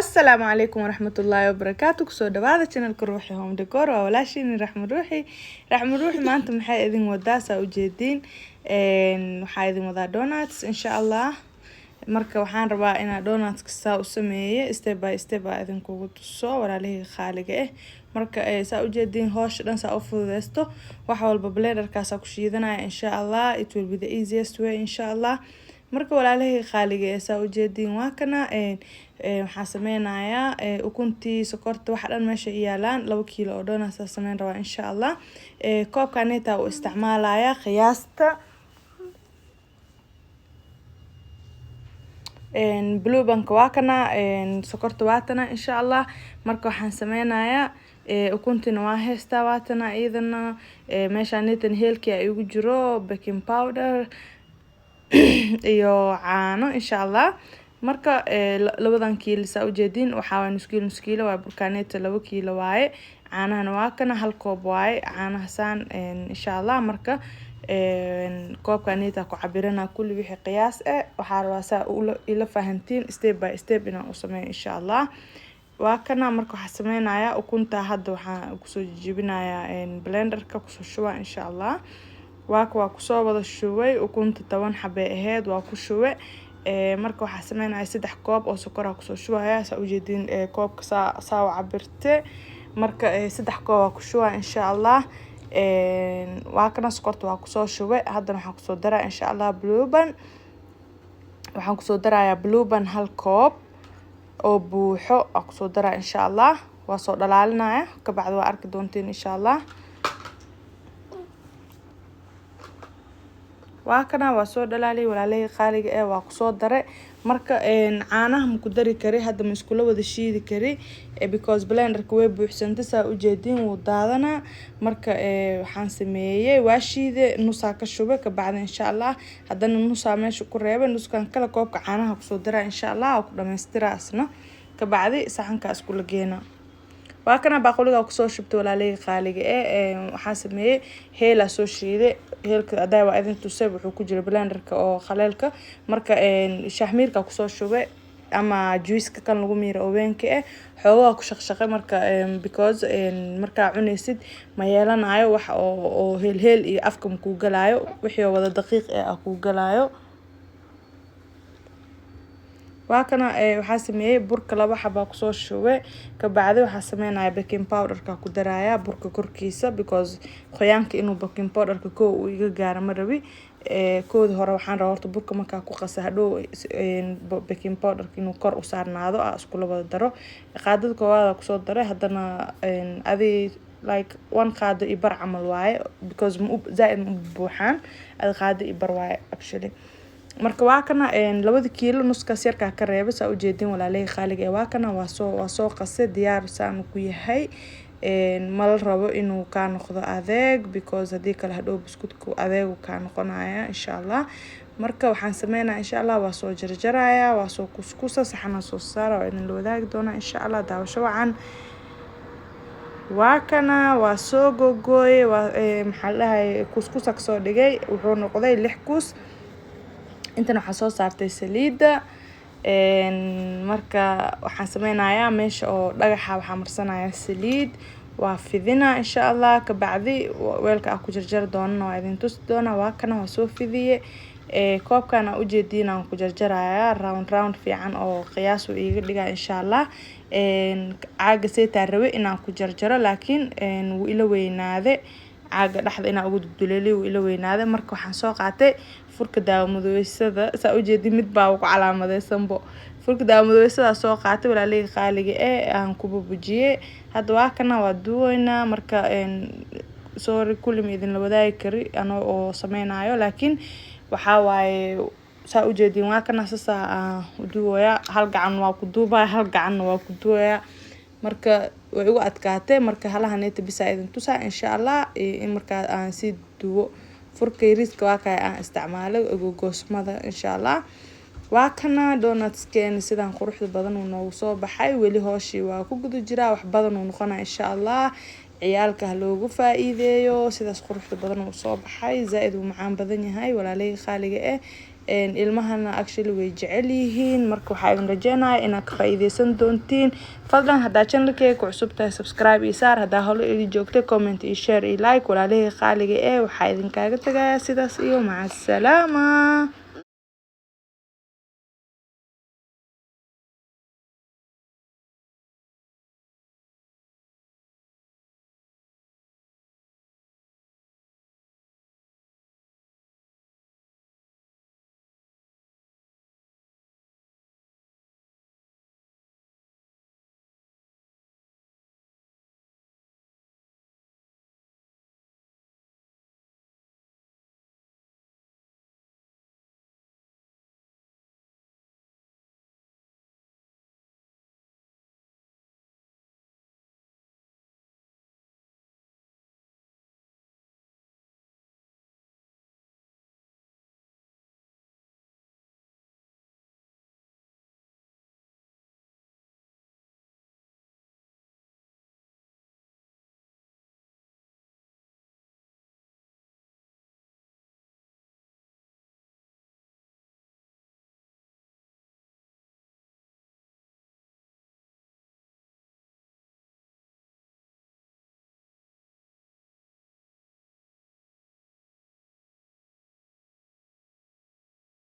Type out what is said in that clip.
السلام عليكم ورحمة الله وبركاته. كسو دوادا channelka ruuxi home decor waa walaashiin raxmo ruuxi maanta maxay idin wadaa saa u jeedin waxaa idin wadaa donuts insha Allah. marka waxaan rabaa inaan donuts saa u sameeyo step by step idin kugu tuso walaalihii khaaliga marka saa u jeedin hoosh dhan saa u fududeysto wax walba blenderkaas ku shiidanaya insha Allah. It will be the easiest way insha Allah. marka walaalihii khaaliga saa u jeedin waa kana waxaan sameynayaa ukuntii sokorta waxa dhan meesha yaalaan 2 kiilo oo donuts sameyn rabaa insha Allah. koobkan inta u isticmaalaya qiyaasta blue bank waa kana sokorta waatana insha Allah. marka waxaan sameynayaa ukuntina waa heesta waatana iyadana meeshaan intan heelkii ay ugu jiro baking powder iyo caano insha Allah. marka labadan kiilo saa u jeedin waxa waa nus kiilo waa burkaaneta 2 kiilo waaye caanaha waa kana hal koob waaye caanaha saan insha Allah. marka koobkan inta ku cabirana kulli wixii qiyaas waxa rabaa saa ila fahantiin step by step inaan u sameeyo insha Allah. waa kana marka waxa sameynayaa ukunta hadda waxaan ku soo jibinayaa blenderka ku soo shubaa insha Allah. waa ku soo wada shubay ukunta 10 xabbe aheed waa ku shubay marka waxa sameynayaa 3 koob oo sokor ah ku soo shubaya saa u jeedin koobka saa u cabirte marka 3 koob ku shubaa insha Allah. waa kana sokorta waa ku soo shubay hadda waxaan ku soo daraa insha Allah blue band waxaan ku soo darayaa blue band hal koob oo buuxo ku soo daraa insha Allah. waa soo dhalaalinaya ka bacdi waa arki doontiin insha Allah. waa kana waa soo dhalaalay walaalay qaaliga waa ku soo daray marka caanaha ma ku dari kari hadda ma isku wada shiidi kari because blenderka way buuxsantay saa u jeedin wuu daadana marka waxaan sameeyay waa shiide nusa ka shubay ka bacdi insha Allah hadana nusa meesha ku reebay nuskan kala koobka caanaha ku soo daraa insha Allah oo ku dhameystira asna ka bacdi saxanka isku lageena. waa kana baaquliga ku soo shubtay walaalay qaaliga waxaan sameeyay heela soo shiiday heelka aday waa idin tusay wuxuu ku jira blenderka oo khaleelka marka shahmiirka ku soo shubay ama juice kan lagu miiro ovenka xoogaa ku shaqshaqay marka because marka cunaysid ma yeelanayo wax oo heel iyo afka ku galaayo wixii wada daqiiq ku galaayo. waa kana waxa sameeyay burka 2 xabba ku soo shubay ka bacdi waxa sameynayaa baking powder-ka ku daraaya burka korkiisa because qoyaanka inuu baking powder-ka uu iga gaaro ma rabi koodi hore waxaan rabaa horta burka marka ku qasa hadhow baking powder-ka inuu kor u saarnaado isku wada daro qaadada koowaad ku soo daray hadana adi like 1 qaado ibar camal waaye because zaid ma buuxaan ad qaado ibar waaye actually. marka waa kana 2 kiilo nuska yarka ka reebay saa u jeedin walaalay khaaliga waa kana waa soo qasay diyaar saan ku yahay ma la rabo inuu ka noqdo adeeg because hadii kale hadhow buskudku adeeg ka noqonaya insha Allah. marka waxaan sameynaa insha Allah waa soo jarjaraya waa soo kuskusa saxana soo saara oo idin la wadaagi doona insha Allah daawasho wacan. waa kana waa soo gogooyay maxaa lahaay kuskusa ka soo dhigay wuxuu noqday 6 kus inta waxa soo saartay saliida marka waxaan sameynayaa meesha oo dhagaxa waxa marsanayaa saliid waa fidina insha Allah ka bacdi weelka ku jarjar doona waa idin tus doona. waa kana waa soo fidiye koobkana u jeedinaan ku jarjarayaa round fiican oo qiyaas u iga dhiga insha Allah. caaga seeta rawe inaan ku jarjaro laakiin wuu ila weynaade caaga dhaxda inaan ugu duleeliyo wuu ila weynaade marka waxaan soo qaatay furka daawamadooysada saa u jeedin mid baa ku calaamadeysanbo furka daawamadooysada soo qaatay walaalay qaaliga aan ku bubujiyay hadda waa kana waa duwayna marka sorry kulli idin la wadaagi kari ano oo sameynayo laakiin waxa waaye saa u jeedin waa kana saa u duwaya hal gacan waa ku duubaa hal gacan waa ku duwaya marka way ugu adkaatay marka halahan inta bisa idin tusaa insha Allah in marka aan si duwo furka yariiska waa kay aan isticmaalay goosmada insha Allah. waa kana donuts keen sidaan quruxda badan uu noogu soo baxay weli hooshi waa ku gudu jira wax badan uu noqonaa insha Allah. ciyaalka loogu faa'iideeyo sidaas quruxda badan uu soo baxay zaid uu macaan badan yahay walaalay khaaliga ilmahana actually way jecel yihiin marka waxaa idin rajeynayaa inaad ka faa'iideysan doontiin fadlan haddaa channelkayga ku cusub tahay subscribe iyo saar haddaa hore ili joogtay comment iyo share iyo like walaalihii qaaliga waxaa idinkaaga tagayaa sidaas iyo maca salaama.